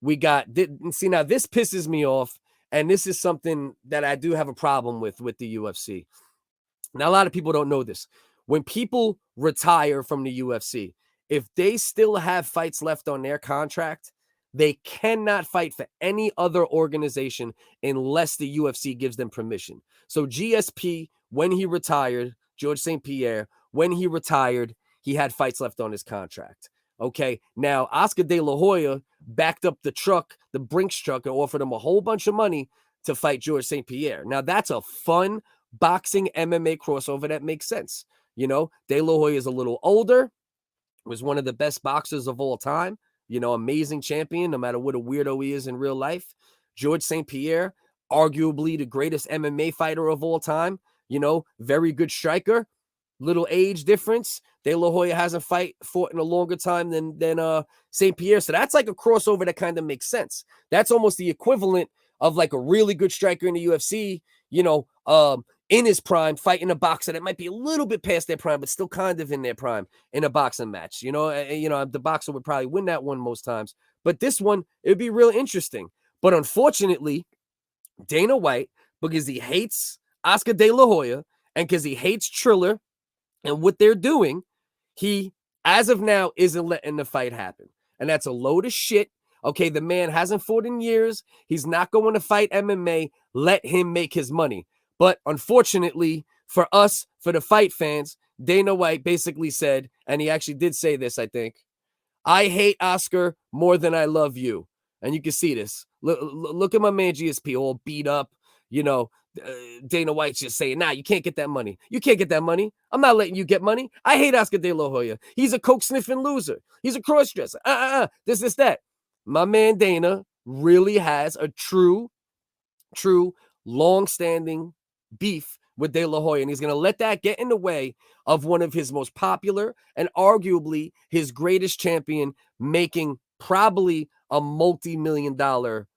we got, see, now this pisses me off, and this is something that I do have a problem with the UFC. Now, a lot of people don't know this. When people retire from the UFC, if they still have fights left on their contract, they cannot fight for any other organization unless the UFC gives them permission. So GSP, when he retired, George St. Pierre, when he retired, he had fights left on his contract. Okay, now Oscar De La Hoya backed up the truck, the Brinks truck, and offered him a whole bunch of money to fight George St. Pierre. Now, that's a fun boxing MMA crossover that makes sense. You know, De La Hoya is a little older, was one of the best boxers of all time, you know, amazing champion, no matter what a weirdo he is in real life. George St. Pierre, arguably the greatest MMA fighter of all time, you know, very good striker, little age difference. De La Hoya hasn't fought in a longer time than St. Pierre. So that's like a crossover that kind of makes sense. That's almost the equivalent of like a really good striker in the UFC, you know, in his prime, fighting a boxer that might be a little bit past their prime, but still kind of in their prime in a boxing match. You know, the boxer would probably win that one most times. But this one, it'd be real interesting. But unfortunately, Dana White, because he hates Oscar De La Hoya and because he hates Triller and what they're doing, he, as of now, isn't letting the fight happen. And that's a load of shit. Okay, the man hasn't fought in years. He's not going to fight MMA. Let him make his money. But unfortunately for us, for the fight fans, Dana White basically said, and he actually did say this, I think, I hate Oscar more than I love you. And you can see this. Look at my man GSP all beat up. You know, Dana White's just saying, nah, you can't get that money. You can't get that money. I'm not letting you get money. I hate Oscar De La Hoya. He's a coke-sniffing loser. He's a cross-dresser. This, that. My man Dana really has a true, long-standing beef with De La Hoya, and he's going to let that get in the way of one of his most popular and arguably his greatest champion making probably a multi-million-dollar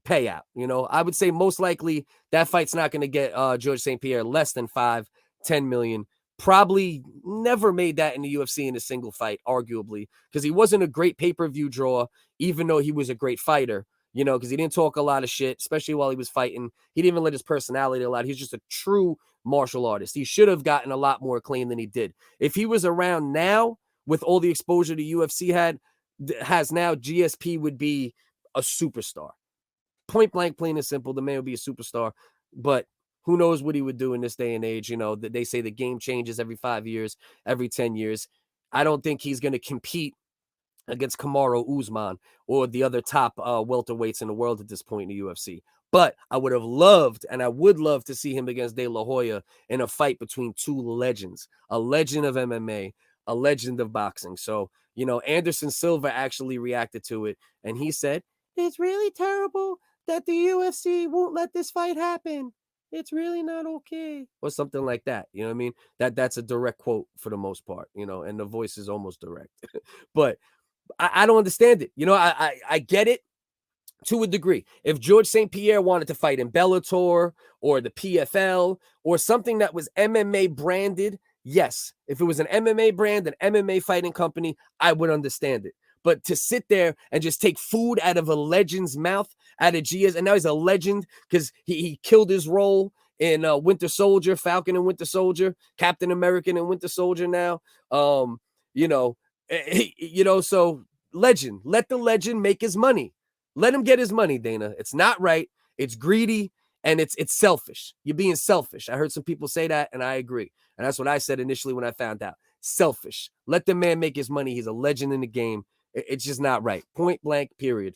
payout. You know, I would say most likely that fight's not going to get George St. Pierre less than 5-10 million. Probably never made that in the UFC in a single fight, arguably, because he wasn't a great pay-per-view draw, even though he was a great fighter. You know, because he didn't talk a lot of shit, especially while he was fighting. He didn't even let his personality a lot. He's just a true martial artist. He should have gotten a lot more acclaim than he did. If he was around now with all the exposure the UFC has now, GSP would be a superstar. Point blank, plain and simple, the man would be a superstar. But who knows what he would do in this day and age? You know, they say the game changes every 5 years, every 10 years. I don't think he's going to compete against Kamaru Usman or the other top welterweights in the world at this point in the UFC. But I would have loved, and I would love to see him against De La Hoya in a fight between two legends, a legend of MMA, a legend of boxing. So, you know, Anderson Silva actually reacted to it, and he said, it's really terrible that the UFC won't let this fight happen. It's really not okay. Or something like that. You know what I mean? That's a direct quote for the most part, you know, and the voice is almost direct. But I don't understand it. You know, I get it to a degree. If George St. Pierre wanted to fight in Bellator or the PFL or something that was MMA branded, yes. If it was an MMA brand, an MMA fighting company, I would understand it. But to sit there and just take food out of a legend's mouth, out of GS, and now he's a legend because he killed his role in Winter Soldier, Falcon and Winter Soldier, Captain American and Winter Soldier now. You know, so legend, let the legend make his money. Let him get his money, Dana. It's not right. It's greedy and it's selfish. You're being selfish. I heard some people say that and I agree. And that's what I said initially when I found out. Selfish. Let the man make his money. He's a legend in the game. It's just not right. Point blank, period.